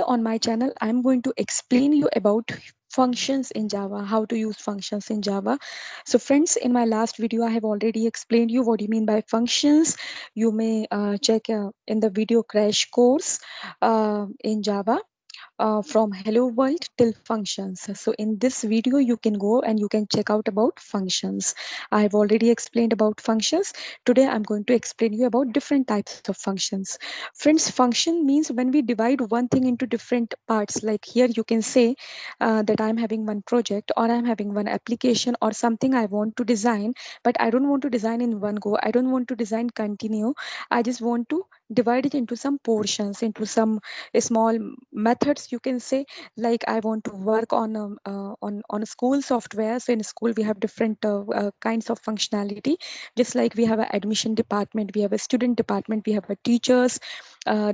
on my channel, I'm going to explain you about functions in Java, how to use functions in Java. So friends, in my last video, I have already explained you what do you mean by functions. You may check in the video crash course in Java from hello world till functions. So in this video you can go and you can check out about functions. I have already explained about functions. Today I'm going to explain you about different types of functions. Friends, function means when we divide one thing into different parts. Like here you can say that I'm having one project, or I'm having one application or something I want to design, but I don't want to design in one go. I don't want to design continue. I just want to divide it into some portions, into some small methods, you can say. Like I want to work on on a school software. So in school we have different kinds of functionality. Just like we have an admission department, we have a student department, we have a teachers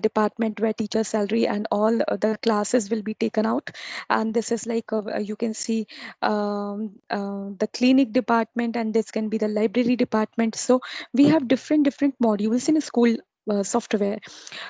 department where teacher salary and all the classes will be taken out. And this is like you can see the clinic department, and this can be the library department. So we have different modules in a school software.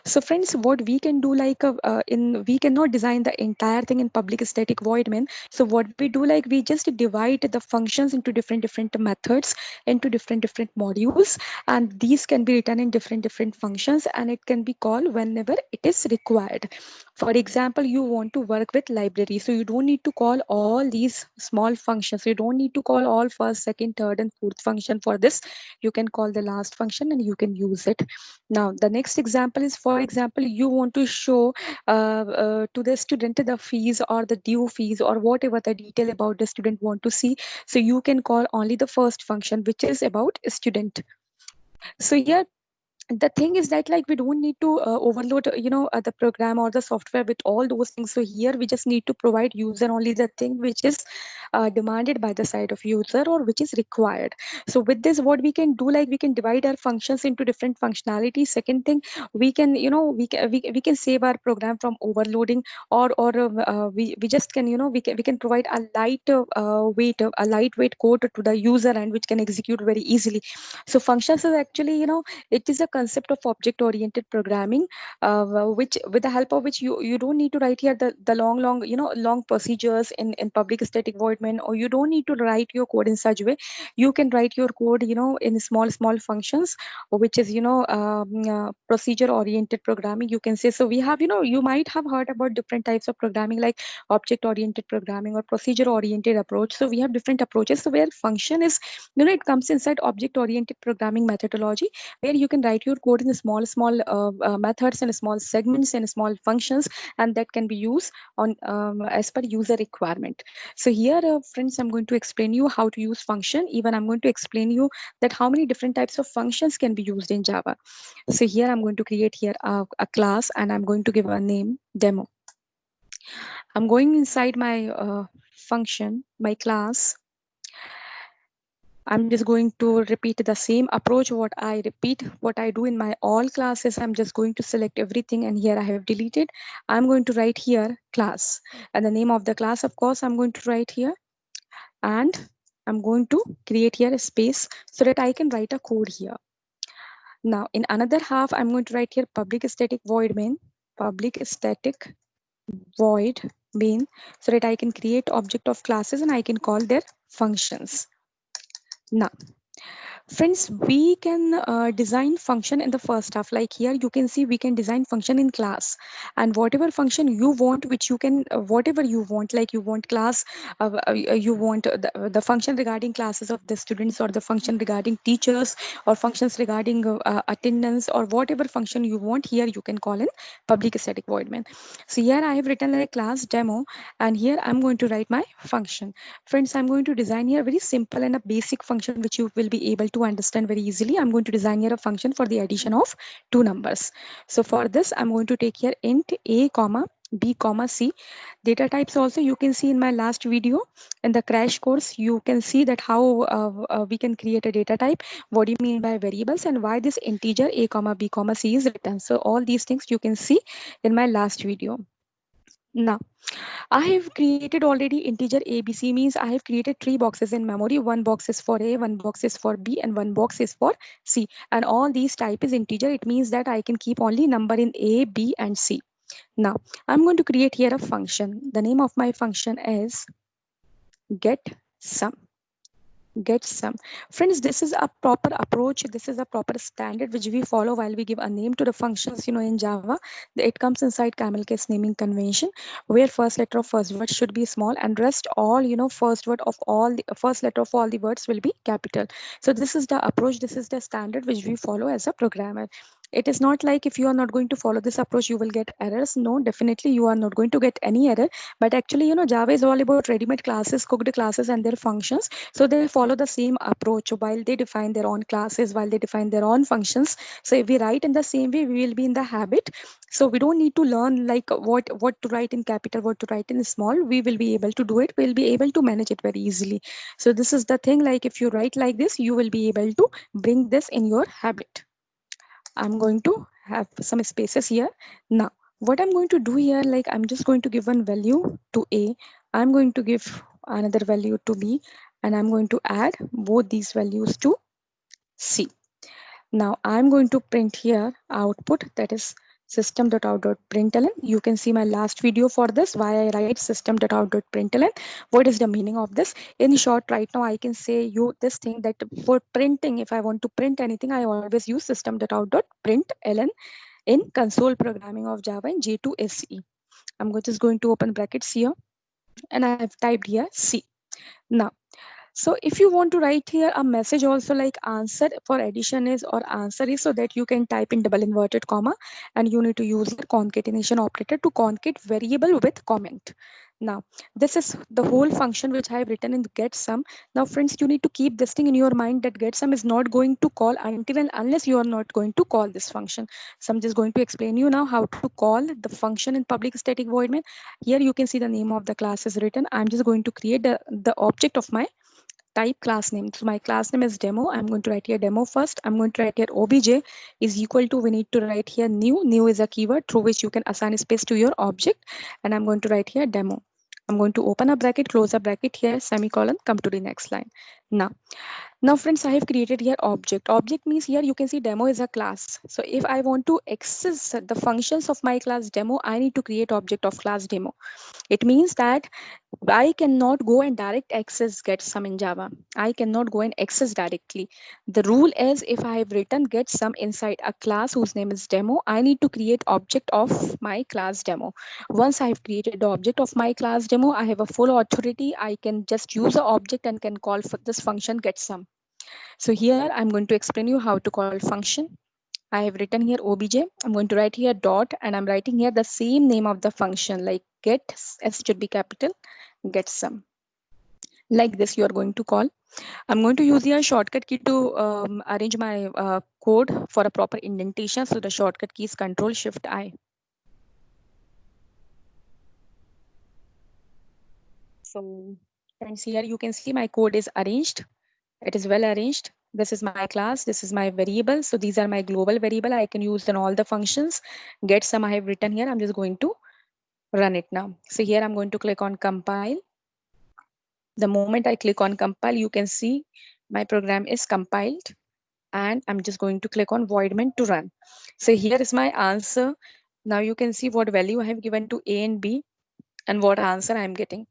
So friends, what we can do, like in we cannot design the entire thing in public static void main. So what we do, like we just divide the functions into different methods, into different modules, and these can be written in different functions, and it can be called whenever it is required. For example, you want to work with library, so you don't need to call all these small functions. You don't need to call all first, second, third and fourth function for this. You can call the last function and you can use it. Now, the next example is, for example, you want to show to the student the fees or the due fees or whatever the detail about the student want to see. So you can call only the first function, which is about student. So yeah, the thing is that like we don't need to overload the program or the software with all those things. So here we just need to provide user only the thing which is demanded by the side of user or which is required. So with this, what we can do, like we can divide our functions into different functionalities. Second thing, we can we can save our program from overloading, or we just can we can provide a lightweight code to the user, and which can execute very easily. So functions is actually it is a concept of object oriented programming, which with the help of which you don't need to write here the long long procedures in public static void main, or you don't need to write your code in such way. You can write your code in small functions, which is procedure oriented programming, you can say. So we have you might have heard about different types of programming, like object oriented programming or procedure oriented approach. So we have different approaches. So where function is, it comes inside object oriented programming methodology, where you can write your code in small methods and small segments and small functions, and that can be used on as per user requirement. So here, friends, I'm going to explain you how to use function. Even I'm going to explain you that how many different types of functions can be used in Java. So here I'm going to create here a class, and I'm going to give a name demo. I'm going inside my function, my class. I'm just going to repeat the same approach what I repeat, what I do in my all classes. I'm just going to select everything, and here I have deleted. I'm going to write here class, and the name of the class, of course, I'm going to write here, and I'm going to create here a space so that I can write a code here. Now in another half, I'm going to write here public static void main, public static void main, so that I can create object of classes and I can call their functions. Now, friends, we can design function in the first half. Like here, you can see we can design function in class, and whatever function you want, which you can, whatever you want, like you want class, you want the function regarding classes of the students, or the function regarding teachers, or functions regarding attendance, or whatever function you want, here you can call in public static void main. So here I have written a class demo, and here I'm going to write my function. Friends, I'm going to design here a very simple and a basic function which you will be able to understand very easily. I'm going to design here a function for the addition of two numbers. So for this, I'm going to take here int a comma b comma c. Data types also you can see in my last video. In the crash course, you can see that how we can create a data type, what do you mean by variables, and why this integer a comma b comma c is written. So all these things you can see in my last video. Now, I have created already integer ABC, means I have created three boxes in memory. One box is for A, one box is for B, and one box is for C. And all these type is integer. It means that I can keep only number in A, B, and C. Now I'm going to create here a function. The name of my function is get sum. Get some. Friends, this is a proper approach, this is a proper standard which we follow while we give a name to the functions, in Java. It comes inside camel case naming convention, where first letter of first word should be small and rest all, first word of all the first letter of all the words will be capital. So this is the approach, this is the standard which we follow as a programmer. It is not like if you are not going to follow this approach you will get errors. No, definitely you are not going to get any error. But actually, Java is all about ready-made classes, cooked classes and their functions. So they follow the same approach while they define their own classes, while they define their own functions. So if we write in the same way, we will be in the habit. So we don't need to learn like what to write in capital, what to write in small. We will be able to do it. We'll be able to manage it very easily. So this is the thing, like if you write like this, you will be able to bring this in your habit. I'm going to have some spaces here. Now, what I'm going to do here, like I'm just going to give one value to A. I'm going to give another value to B, and I'm going to add both these values to C. Now I'm going to print here output, that is system.out.println. You can see my last video for this, why I write system.out.println. What is the meaning of this? In short, right now I can say you this thing that for printing, if I want to print anything, I always use system.out.println in console programming of Java in J2SE. I'm just going to open brackets here, and I have typed here C. Now, so if you want to write here a message also, like answer for addition is or answer is, so that you can type in double inverted comma, and you need to use the concatenation operator to concate variable with comment. Now this is the whole function which I have written in get sum. Now friends, you need to keep this thing in your mind that get sum is not going to call until and unless you are not going to call this function. So I'm just going to explain you now how to call the function in public static void main. Here you can see the name of the class is written. I'm just going to create the object of my type class name. So my class name is demo. I'm going to write here demo first. I'm going to write here obj is equal to, we need to write here new. New is a keyword through which you can assign space to your object. And I'm going to write here demo. I'm going to open a bracket, close a bracket here, semicolon, come to the next line. Now friends, I have created here object. Object means here you can see demo is a class. So if I want to access the functions of my class demo, I need to create object of class demo. It means that I cannot go and direct access get some in Java. I cannot go and access directly. The rule is if I have written get some inside a class whose name is demo, I need to create object of my class demo. Once I have created the object of my class demo, I have a full authority. I can just use the object and can call for this function get some. So here I'm going to explain you how to call function. I have written here obj. I'm going to write here dot, and I'm writing here the same name of the function, like get, s should be capital, get some. Like this you are going to call. I'm going to use here shortcut key to arrange my code for a proper indentation. So the shortcut key is Control Shift I. So friends, here you can see my code is arranged. It is well arranged. This is my class. This is my variable. So these are my global variable. I can use in all the functions. Get some I have written here. I'm just going to run it now. So here I'm going to click on compile. The moment I click on compile, you can see my program is compiled, and I'm just going to click on void main to run. So here is my answer. Now you can see what value I have given to A and B and what answer I'm getting.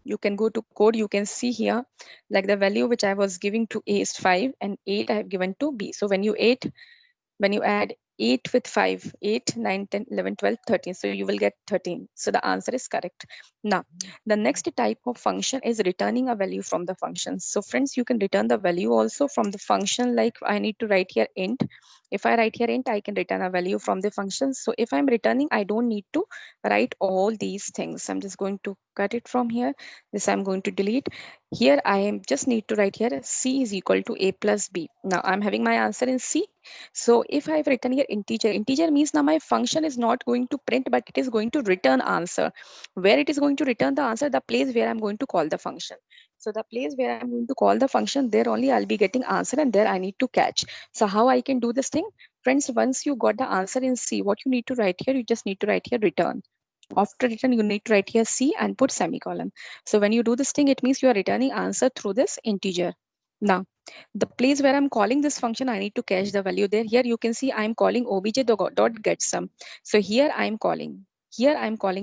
You can go to code, you can see here like the value which I was giving to A is 5 and 8 I have given to B. So when you add 8 with 5, 8, 9, 10, 11, 12, 13. So you will get 13. So the answer is correct. Now, the next type of function is returning a value from the function. So friends, you can return the value also from the function. Like I need to write here int. If I write here int, I can return a value from the function. So if I'm returning, I don't need to write all these things. I'm just going to cut it from here. This I'm going to delete. Here I am just need to write here C is equal to A plus B. Now I'm having my answer in C. So if I've written here integer, integer means now my function is not going to print, but it is going to return answer. Where it is going to return the answer, the place where I'm going to call the function. So the place where I'm going to call the function, there only I'll be getting answer, and there I need to catch. So how I can do this thing? Friends, once you got the answer in C, what you need to write here, you just need to write here return. After return, you need to write here C and put semicolon. So when you do this thing, it means you are returning answer through this integer. Now, The place where I'm calling this function, I need to cache the value there. Here you can see I'm calling obj.getSum. So here I'm calling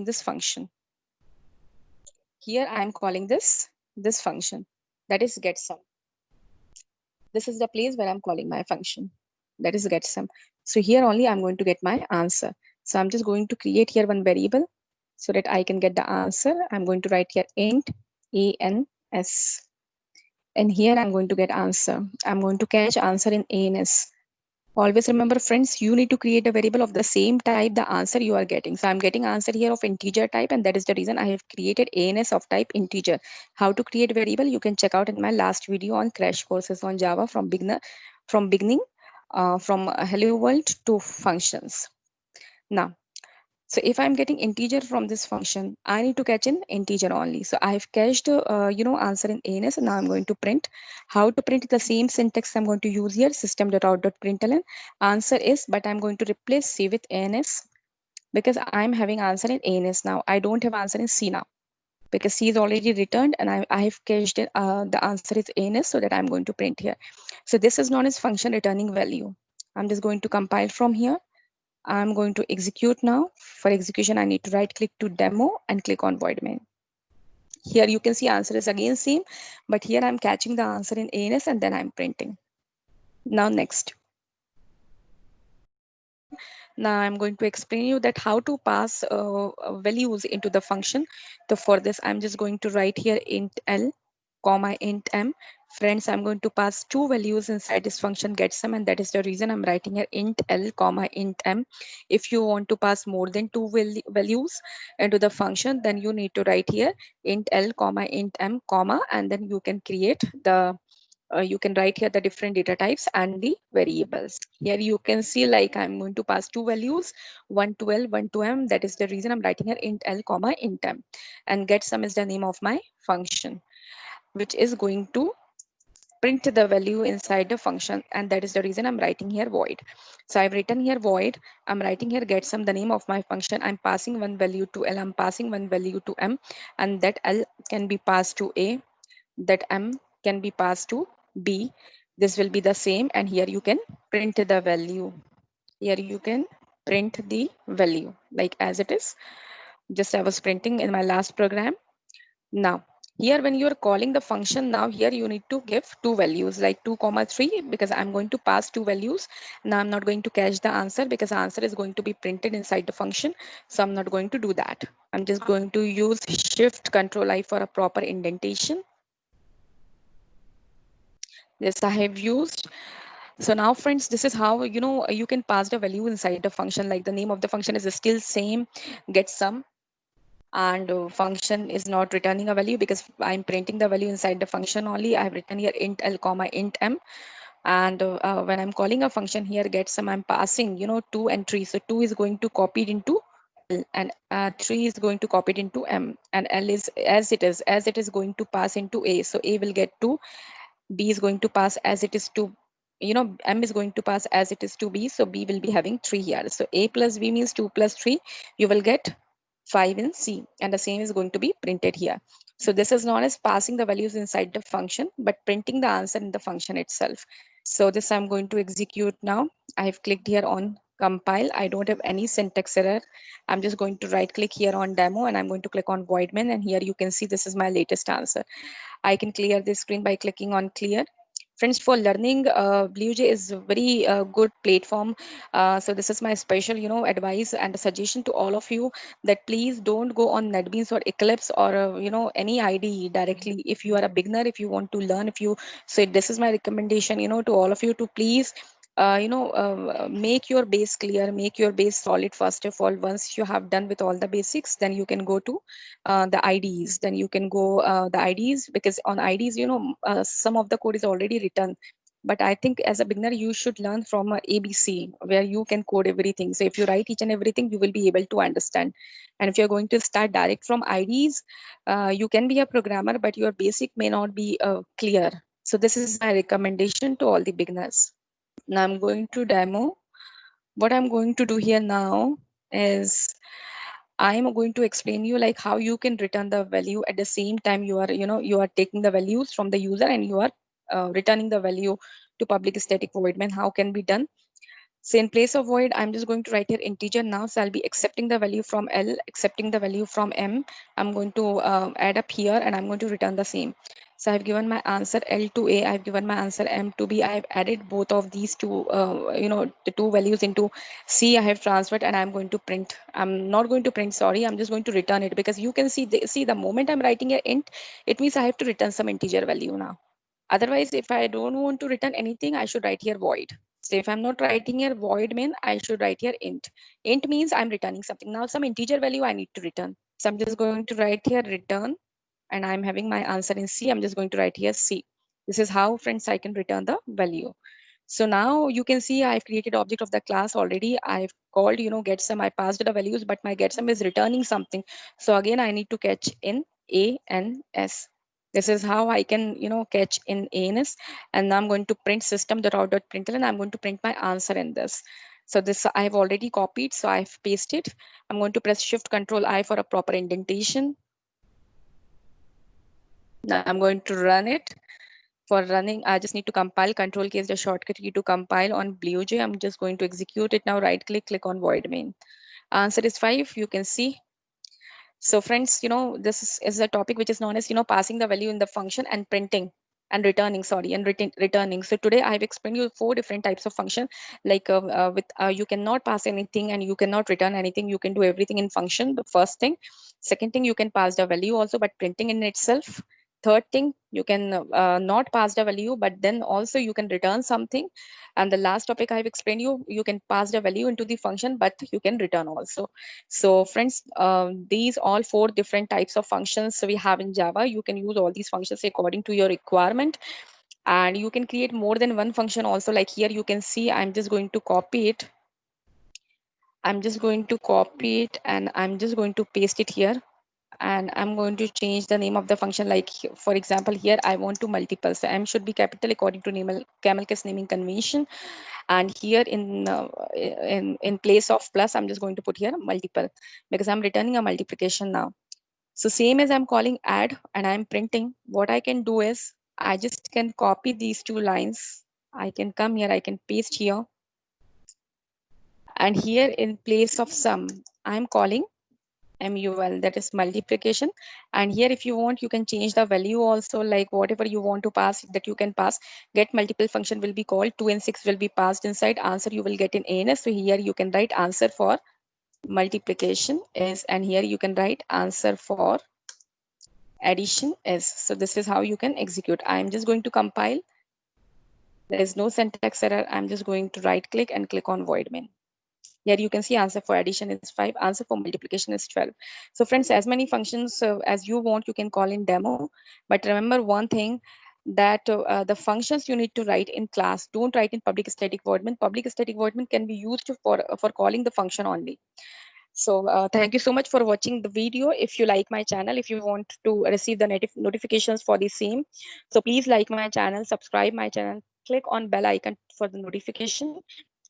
this function. Here I'm calling this function, that is getSum. This is the place where I'm calling my function, that is getSum. So here only I'm going to get my answer. So I'm just going to create here one variable so that I can get the answer. I'm going to write here int ans, and here I'm going to get answer. I'm going to catch answer in ans. Always remember, friends, you need to create a variable of the same type the answer you are getting. So I'm getting answer here of integer type, and that is the reason I have created ans of type integer. How to create variable you can check out in my last video on crash courses on Java from beginning, from hello world to functions. Now, so if I'm getting integer from this function, I need to catch in integer only. So I've cached, answer in ANS. And now I'm going to print. How to print the same syntax I'm going to use here, system.out.println. Answer is, but I'm going to replace C with ANS because I'm having answer in ANS now. I don't have answer in C now because C is already returned and I have cached it, the answer is ANS, so that I'm going to print here. So this is known as function returning value. I'm just going to compile from here. I'm going to execute now. For execution, I need to right click to demo and click on void main. Here you can see answer is again same, but here I'm catching the answer in ANS and then I'm printing. Now next. Now I'm going to explain you that how to pass values into the function. So for this, I'm just going to write here int L, comma int M. Friends, I'm going to pass two values inside this function getSum, and that is the reason I'm writing here int L, comma int M. If you want to pass more than two values into the function, then you need to write here int L, comma int M, comma, and then you can create the you can write here the different data types and the variables. Here you can see like I'm going to pass two values, one to L, one to M. That is the reason I'm writing here int L, comma int M. And getSum is the name of my function, which is going to print the value inside the function, and that is the reason I'm writing here void. So I've written here void. I'm writing here getSum, the name of my function. I'm passing one value to L, I'm passing one value to M, and that L can be passed to A, that M can be passed to B. This will be the same, and here you can print the value. Here you can print the value like as it is. Just I was printing in my last program. Now, here when you are calling the function, now here you need to give two values like 2 comma 3 because I'm going to pass two values. Now I'm not going to catch the answer because answer is going to be printed inside the function. So I'm not going to do that. I'm just going to use shift control I for a proper indentation. This I have used. So now friends, this is how you can pass the value inside the function. Like the name of the function is still same, getSum, and function is not returning a value because I'm printing the value inside the function only. I have written here int L, comma int M, and when I'm calling a function here getSum, I'm passing 2 and 3. So 2 is going to copy it into L, and 3 is going to copy it into M, and L is as it is going to pass into A. So A will get 2, B is going to pass as it is to, M is going to pass as it is to B. So B will be having 3 here. So A plus B means 2 plus 3. You will get 5 in C, and the same is going to be printed here. So this is known as passing the values inside the function, but printing the answer in the function itself. So this I'm going to execute now. I have clicked here on compile. I don't have any syntax error. I'm just going to right click here on demo and I'm going to click on void main, and here you can see this is my latest answer. I can clear this screen by clicking on clear. Friends, for learning, BlueJ is a very good platform. So this is my special, advice and suggestion to all of you that please don't go on NetBeans or Eclipse or, any IDE directly. If you are a beginner, if you want to learn, so this is my recommendation, to all of you to please make your base clear, make your base solid first of all. Once you have done with all the basics, then you can go to the IDs. Then you can go the IDs, because on IDs, some of the code is already written. But I think as a beginner, you should learn from ABC, where you can code everything. So if you write each and everything, you will be able to understand. And if you're going to start direct from IDs, you can be a programmer, but your basic may not be clear. So this is my recommendation to all the beginners. Now I'm going to demo. What I'm going to do here now is I'm going to explain you like how you can return the value at the same time you are taking the values from the user and you are returning the value to public static void main. How can be done? So in place of void, I'm just going to write here integer now. So I'll be accepting the value from L, accepting the value from M. I'm going to add up here and I'm going to return the same. So I've given my answer L to A. I've given my answer M to B. I've added both of these two, the two values into C. I have transferred and I'm going to print. I'm not going to print, sorry. I'm just going to return it because you can see the moment I'm writing a int, it means I have to return some integer value now. Otherwise, if I don't want to return anything, I should write here void. So if I'm not writing here void main, I should write here int. Int means I'm returning something. Now some integer value I need to return. So I'm just going to write here return and I'm having my answer in C. I'm just going to write here C. This is how, friends, I can return the value. So now you can see I've created object of the class already. I've called, get some, I passed the values, but my get some is returning something. So again, I need to catch in A and S. This is how I can, catch in A and S. And now I'm going to print system.out.println and I'm going to print my answer in this. So this I have already copied. So I've pasted. I'm going to press Shift Control I for a proper indentation. Now I'm going to run it. For running, I just need to compile. Control K is the shortcut key to compile on BlueJ. I'm just going to execute it now. Right click on void main. Answer is 5. You can see. So friends, this is a topic which is known as, passing the value in the function and printing and returning, sorry, and returning. So today I've explained you 4 different types of function. Like you cannot pass anything and you cannot return anything. You can do everything in function. The first thing. Second thing, you can pass the value also, but printing in itself. Third thing, you can not pass the value, but then also you can return something. And the last topic I've explained you can pass the value into the function, but you can return also. So friends, these all 4 different types of functions we have in Java. You can use all these functions according to your requirement. And you can create more than one function also. Like here you can see, I'm just going to copy it. I'm just going to copy it and I'm just going to paste it here. And I'm going to change the name of the function. Like for example, here I want to multiple. So M should be capital according to camel case naming convention. And here in place of plus, I'm just going to put here multiple because I'm returning a multiplication now. So same as I'm calling add and I'm printing, what I can do is I just can copy these 2 lines. I can come here, I can paste here. And here in place of sum, I'm calling MUL, that is multiplication. And here if you want, you can change the value also, like whatever you want to pass that you can pass. Get multiple function will be called, 2 and 6 will be passed inside. Answer you will get in ANS. So here you can write answer for multiplication is, and here you can write answer for addition is. So this is how you can execute. I'm just going to compile. There is no syntax error. I'm just going to right click and click on void main. Here you can see answer for addition is 5, answer for multiplication is 12. So friends, as many functions as you want, you can call in demo. But remember one thing, that the functions you need to write in class, don't write in public static void main. Public static void main can be used for calling the function only. So thank you so much for watching the video. If you like my channel, if you want to receive the notifications for the same, so please like my channel, subscribe my channel, click on bell icon for the notification.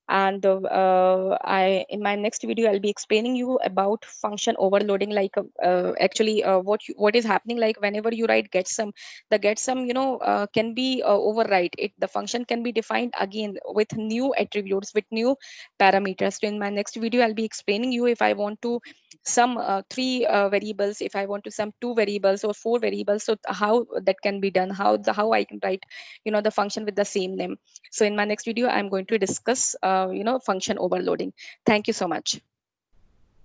And I in my next video I'll be explaining you about function overloading. Like actually what is happening, like whenever you write get some, the get some can be override it. The function can be defined again with new attributes, with new parameters. So in my next video I'll be explaining you, if I want to sum 3 variables, if I want to sum 2 variables or 4 variables, so how that can be done, how I can write the function with the same name. So in my next video, I'm going to discuss, function overloading. Thank you so much.